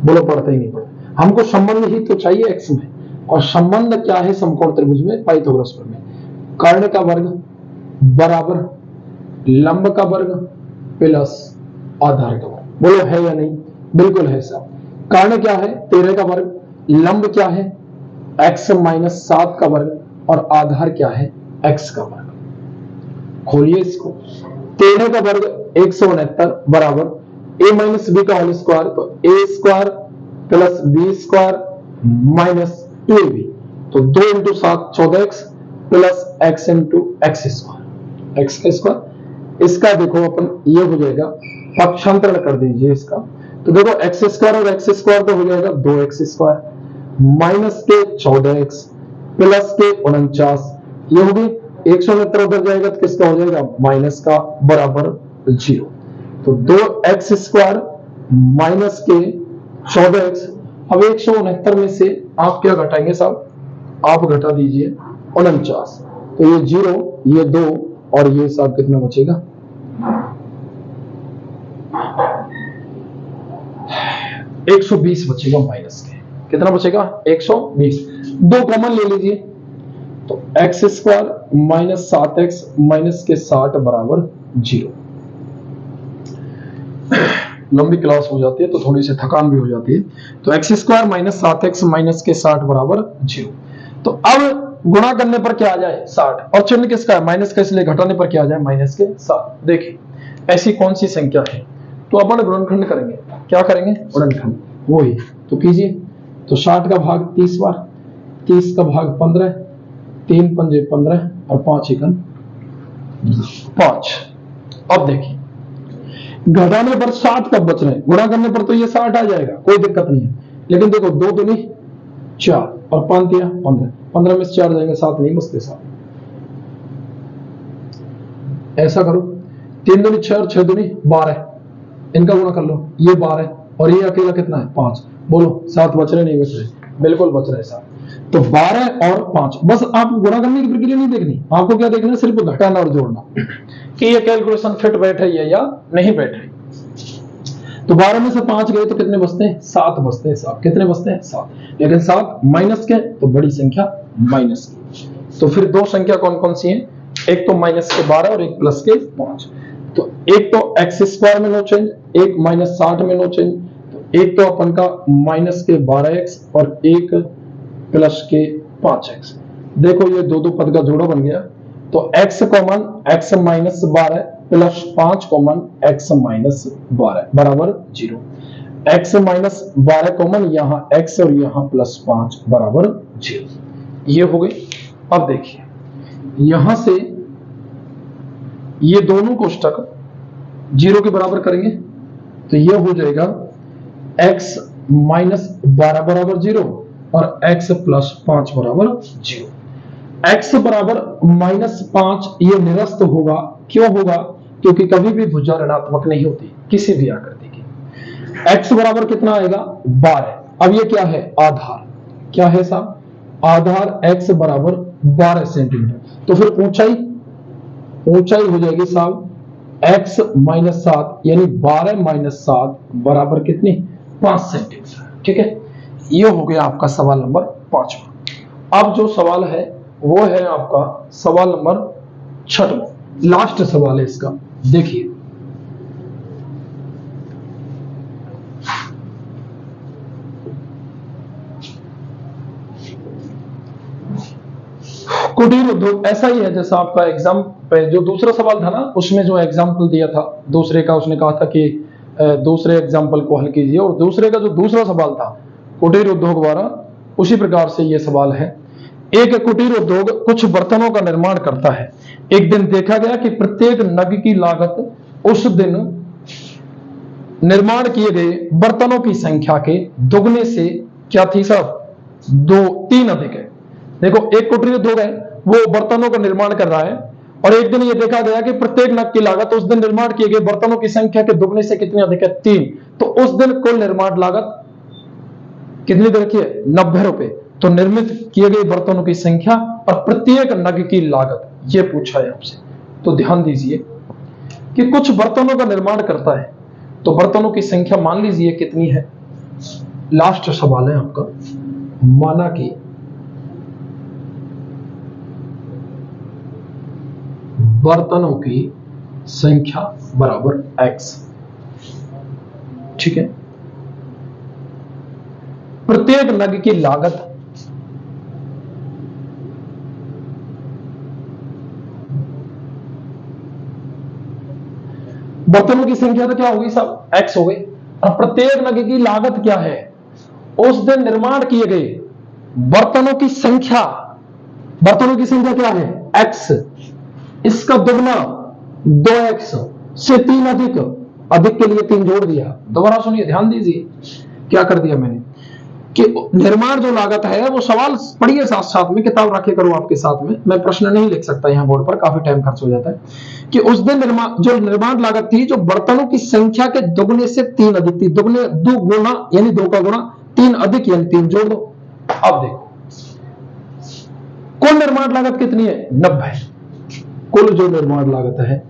बोलो पढ़ते ही नहीं पढ़ते, हमको संबंध ही तो चाहिए x में, और संबंध क्या है समकोण त्रिभुज में, पाइथागोरस प्रमेय। कर्ण का वर्ग बराबर लंब का वर्ग प्लस आधार का वर्ग, बोलो है या नहीं, बिल्कुल है साहब। कर्ण क्या है 13 का वर्ग, लंब क्या है x माइनस 7 का वर्ग, और आधार क्या है x का वर्ग। खोलिए इसको, 13 का वर्ग 169 बराबर a माइनस बी का होल स्क्वायर, तो a square plus B square minus 2ab, तो 2 इंटू 7 14x प्लस x into X square, x का स्क्वायर। इसका देखो अपन ये हो जाएगा, पक्षांतरण कर दीजिए इसका, तो देखो x स्क्वायर और x स्क्वायर तो हो जाएगा 2x स्क्वायर माइनस के 14x प्लस के 49, ये होगी 169 उधर जाएगा तो किसका हो जाएगा, माइनस का, बराबर 0। तो 2x स्क्वायर माइनस के 14x। अब 169 में से आप क्या घटाएंगे साहब, आप घटा दीजिए 49, तो ये 0 ये 2 और ये साहब कितना बचेगा, 120 बचेगा माइनस के, कितना बचेगा 120। 2 कॉमन ले लीजिए, तो x square minus 7x minus के 60 बराबर 0। लंबी क्लास हो जाती है तो थोड़ी सी थकान भी हो जाती है। तो x square minus 7x minus के 60 बराबर 0। तो अब गुणा करने पर क्या आ जाए 60, और चिन्ह किसका है माइनस का, इसलिए घटाने पर क्या आ जाए माइनस के 7। देखिए ऐसी कौन सी संख्या है, तो अपन गुणनखंड करेंगे, क्या करेंगे गुणनखंड, वो ही तो कीजिए। तो 60 का भाग 30 बार, 30 का भाग 15, 3 पंजे 15 और 5 एकम 5। अब देखिए घटाने पर 7 कब बच रहे हैं, गुणा करने पर तो ये 60 आ जाएगा, कोई दिक्कत नहीं है। लेकिन देखो 2 दूनी 4 और 5 दिया 15, 15 में से 4 जाएंगे 7 नहीं बचते 7। ऐसा करो 3 दूनी 6 और 6 दूनी 12, इनका गुणा कर लो, ये 12 और ये अकेला कितना है 5, बोलो 7 बच रहे नहीं बच रहे, बिल्कुल बच रहे 7। तो 12 और 5, बस आप गुणा करने की प्रक्रिया नहीं देखनी, आपको क्या देखना है सिर्फ घटाना और जोड़ना कि ये कैलकुलेशन फिट बैठ रही है या नहीं बैठ रही। तो 12 में से 5 गए तो कितने बचते हैं 7 बचते हैं, 7 कितने बचते हैं 7, लेकिन 7 माइनस के तो बड़ी संख्या माइनस की। तो फिर दो संख्या कौन कौन सी हैं, एक तो माइनस के 12 और एक प्लस के 5। तो एक तो एक्स स्क्वायर में नो चेंज, एक माइनस 60 में नो चेंज, तो एक तो अपन का माइनस के 12x और एक प्लस के 5x। देखो ये दो दो पद का जोड़ा बन गया, तो x common x minus 12 plus 5 common x minus 12 बराबर 0। x माइनस 12 कॉमन, यहाँ x और यहाँ प्लस 5 बराबर 0। ये हो गई। अब देखिए यहां से ये दोनों कोष्टक 0 के बराबर करेंगे तो ये हो जाएगा x माइनस 12 बराबर 0 और x प्लस 5 बराबर 0। x बराबर माइनस 5 ये निरस्त होगा, क्यों होगा, क्योंकि कभी भी भुजा ऋणात्मक नहीं होती किसी भी आकृति की। x बराबर कितना आएगा 12। अब ये क्या है आधार, क्या है साहब आधार x बराबर 12 सेंटीमीटर। तो फिर ऊंचाई हो जाएगी साहब x माइनस 7 यानी 12 माइनस 7 बराबर कितनी 5 सेंटीमीटर। ठीक है, ये हो गया आपका सवाल नंबर 5। अब जो सवाल है वो है आपका सवाल नंबर 6, लास्ट सवाल है इसका। देखिए कुटीर उद्योग ऐसा ही है जैसा आपका एग्जाम पे जो दूसरा सवाल था ना, उसमें जो एग्जाम्पल दिया था दूसरे का, उसने कहा था कि दूसरे एग्जाम्पल को हल कीजिए, और दूसरे का जो दूसरा सवाल था कुटीर उद्योग द्वारा, उसी प्रकार से ये सवाल है। एक कुटीर उद्योग कुछ बर्तनों का निर्माण करता है। एक दिन देखा गया कि प्रत्येक नग की लागत उस दिन निर्माण किए गए बर्तनों की संख्या के दुगने से क्या थी साहब 3 अधिक है। देखो एक कुटीर उद्योग है, वो बर्तनों का निर्माण कर रहा है, और एक दिन ये देखा गया कि प्रत्येक नग की लागत उस दिन निर्माण किए गए बर्तनों की संख्या के दुगने से कितनी अधिक है 3। तो उस दिन कुल निर्माण लागत कितनी दे रखी है 90 रुपए। तो निर्मित किए गए बर्तनों की संख्या और प्रत्येक नग की लागत ये पूछा है आपसे। तो ध्यान दीजिए कि कुछ बर्तनों का निर्माण करता है, तो बर्तनों की संख्या मान लीजिए कितनी है। लास्ट सवाल है आपका, माना कि बर्तनों की संख्या बराबर x। ठीक है, प्रत्येक नग की लागत बर्तनों की संख्या तो क्या होगी साहब x हो गई, और प्रत्येक नग की लागत क्या है उस दिन निर्माण किए गए बर्तनों की संख्या क्या है x, इसका दुगना 2x से 3 अधिक के लिए 3 जोड़ दिया। दोबारा सुनिए, ध्यान दीजिए क्या कर दिया मैंने कि निर्माण जो लागत है वो सवाल पढ़िए साथ साथ में, किताब रखे करो आपके साथ में, मैं प्रश्न नहीं लिख सकता यहाँ बोर्ड पर, काफी टाइम खर्च हो जाता है। कि उस दिन निर्माण लागत थी जो बर्तनों की संख्या के दुगने से 3 अधिक थी। दुगने 2 गुना यानी 2 का गुणा 3 अधिक यानी 3 जोड़ दो। अब देखो कुल निर्माण लागत कितनी है 90। कुल जो निर्माण लागत है,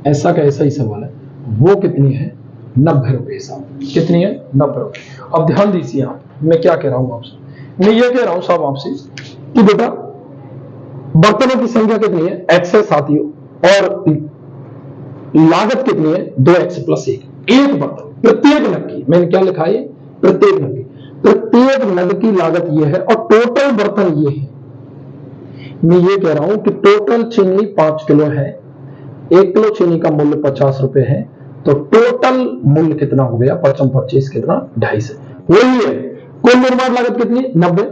ऐसा का ऐसा ही सवाल है, वो कितनी है 90 रुपए साहब। कितनी है 90 रुपए। अब ध्यान दीजिए आप, मैं क्या कह रहा हूं आपसे, मैं ये कह रहा हूं साहब आपसे कि बेटा बर्तनों की संख्या कितनी है x है साथियों, और लागत कितनी है 2x + 1। एक बर्तन प्रत्येक नग की, मैंने क्या लिखा है प्रत्येक नग की लागत ये है, और टोटल बर्तन ये है। मैं ये कह रहा हूं कि टोटल चीनी 5 किलो है, 1 किलो चीनी का मूल्य 50 रुपए है, तो टोटल मूल्य कितना हो गया 25 कितना 250। वही है कुल निर्माण लागत कितनी 90,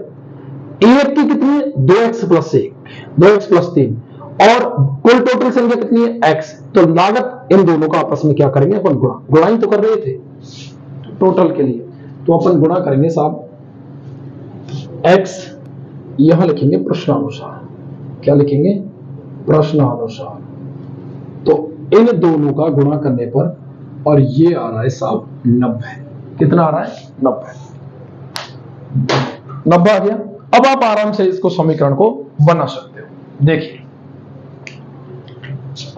एक की कितनी है 2x + 1, 2x + 3, और कुल टोटल संख्या कितनी है x। तो लागत इन दोनों का आपस में क्या करेंगे अपन गुणा ही तो कर रहे थे टोटल के लिए, तो अपन गुणा करेंगे साहब x, यहां लिखेंगे प्रश्नानुसार। क्या लिखेंगे प्रश्नानुसार। तो इन दोनों का गुणा करने पर, और ये आ रहा है साहब 90। कितना आ रहा है 90 आ गया। अब आप आराम से इसको समीकरण को बना सकते हो। देखिए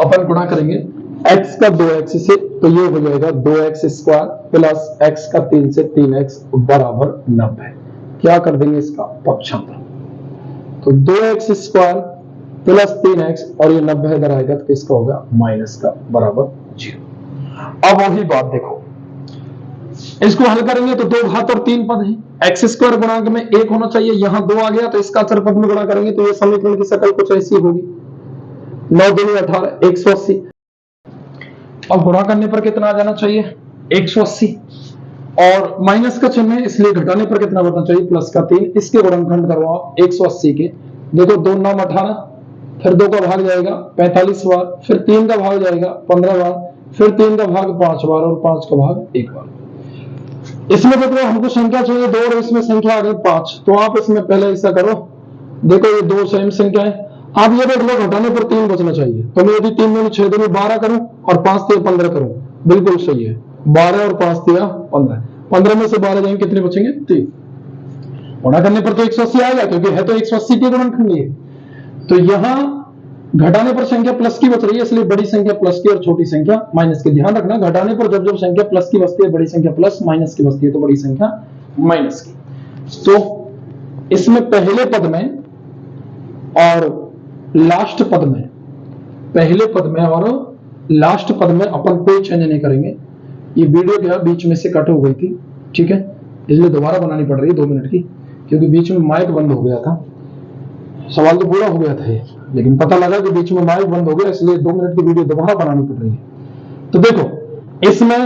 अपन गुणा करेंगे x का 2x से, तो ये हो जाएगा 2x² प्लस x का 3 से 3x बराबर 90। क्या कर देंगे इसका पक्षांतर, तो 2x² प्लस 3x, और ये 90 इधर आएगा तो किसका होगा माइनस का बराबर 0। अब वही बात देखो, इसको हल करेंगे तो 2 घात और 3 पद है, x² गुणांक में 1 होना चाहिए, यहां 2 आ गया तो इसका चर पद में गुणा करेंगे तो ये समीकरण की शक्ल कुछ ऐसी होगी 9 दूनी 18 180। अब गुणा करने पर कितना आ जाना चाहिए 180, और माइनस का चिन्ह है इसलिए घटाने पर कितना बढ़ना चाहिए प्लस का 3। इसके गुणनखंड करो आप 180 के, देखो 2 9 18, फिर 2 का भाग जाएगा 45 बार, फिर 3 का भाग जाएगा 15 बार, फिर 3 का भाग 5 बार, और 5 का भाग 1 बार। इसमें देखो हमको संख्या चाहिए 2 और इसमें संख्या आ गई 5, तो आप इसमें पहले ऐसा करो, देखो ये 2 सेम संख्या है, आप ये देख लो घटाने पर 3 बचना चाहिए, तो मैं यदि 3 दूनी 6 दूनी 12 करूं और 5 3 15 करूं, बिल्कुल सही है 12 और 5 3 15, 15 में से 12 जाएंगे कितने बचेंगे 3। गुणा करने पर तो 180 आएगा, क्योंकि है तो 180 की गुणनखंड ये। तो यहां घटाने पर संख्या प्लस की बच रही है, इसलिए बड़ी संख्या प्लस की और छोटी संख्या माइनस की। ध्यान रखना, घटाने पर जब जब संख्या प्लस की बचती है, बड़ी संख्या प्लस, माइनस की बचती है तो बड़ी संख्या माइनस की। तो इसमें पहले पद में और लास्ट पद में, पहले पद में और लास्ट पद में अपन कोई चेंज नहीं करेंगे। ये वीडियो क्या बीच में से कट हो गई थी, ठीक है, इसलिए दोबारा बनानी पड़ रही है 2 मिनट की, क्योंकि बीच में माइक बंद हो गया था। सवाल तो पूरा हो गया था ये, लेकिन पता लगा कि बीच में माइक बंद हो गया, इसलिए 2 मिनट की वीडियो दोबारा बनानी पड़ रही है। तो देखो, इसमें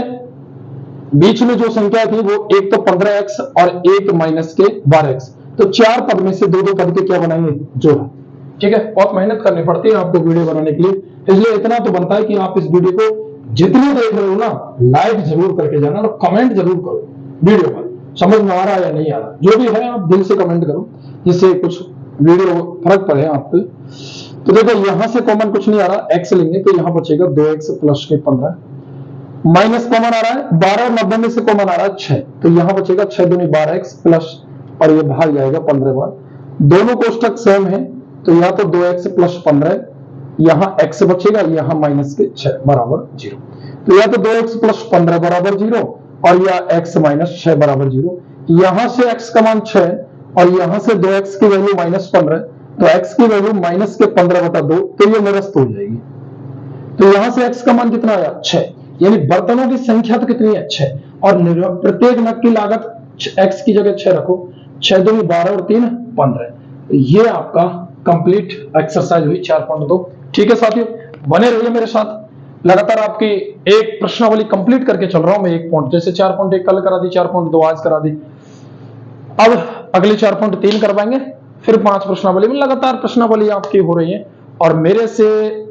बीच में जो संख्या थी वो एक तो 15x और एक माइनस के 12x, तो 4 पद में से 2-2 पद के क्या बनाएंगे, जोड़। ठीक है, बहुत मेहनत करनी पड़ती है आपको वीडियो बनाने के लिए, इसलिए इतना तो बनता है कि आप इस वीडियो को जितने देख रहे हो ना, लाइक जरूर करके जाना और कमेंट जरूर करो वीडियो पर, समझ में आ रहा है या नहीं आ रहा, जो भी है आप दिल से कमेंट करो, जिससे कुछ वीडियो फर्क पड़े आपको। तो देखो, यहां से कॉमन कुछ नहीं आ रहा, x लेंगे तो यहां बचेगा 2x प्लस के 15, माइनस कॉमन आ रहा है 12 और 90 में से कॉमन आ रहा है 6, तो यहां बचेगा 6 दूनी 12x प्लस, और ये भाग जाएगा 15 बार। दोनों कोष्टक सेम है, तो यहाँ तो 2x प्लस 15, यहाँ x बचेगा, यहाँ माइनस के 6 बराबर 0। तो या तो 2x प्लस 15 बराबर 0 और या x माइनस 6 बराबर 0। यहां से x का मान 6 और यहां से 2x की वैल्यू माइनस 15, तो x की वैल्यू माइनस के 15/2, तो ये निरस्त हो जाएगी। तो यहां से x का मान कितना आया, 6, यानी बर्तनों की संख्या तो कितनी है, 6, और प्रत्येक नग की लागत x की जगह 6 रखो, 6 दूनी 12 और 3 15। ये आपका कंप्लीट एक्सरसाइज हुई 4.2। ठीक है साथियों, बने रहिए मेरे साथ, लगातार आपकी एक प्रश्नावली कंप्लीट करके चल रहा हूं मैं, 1 पॉइंट, जैसे 4.1 कल करा दी, 4.2 आज करा दी, अब अगली 4.3 करवाएंगे, फिर 5 प्रश्नावली में लगातार प्रश्नावली आपकी हो रही है। और मेरे से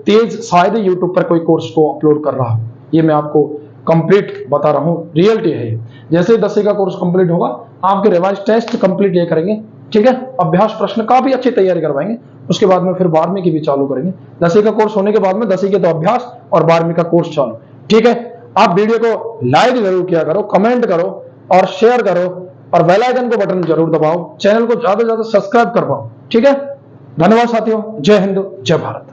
तेज शायद यूट्यूब पर कोई कोर्स को अपलोड कर रहा है, ये मैं आपको कंप्लीट बता रहा हूँ, रियलिटी है ये। जैसे 10वीं का कोर्स कंप्लीट होगा, आपके रिवाइज टेस्ट कंप्लीट ये करेंगे, ठीक है, अभ्यास प्रश्न का भी अच्छी तैयारी करवाएंगे, उसके बाद में फिर 12वीं की भी चालू करेंगे। 10वीं का कोर्स होने के बाद में 10वीं के तो अभ्यास और 12वीं का कोर्स चालू। ठीक है, आप वीडियो को लाइक जरूर किया करो, कमेंट करो और शेयर करो, और बेल आइकन को बटन जरूर दबाओ, चैनल को ज्यादा से ज्यादा सब्सक्राइब कर पाओ। ठीक है, धन्यवाद साथियों, जय हिंद, जय भारत।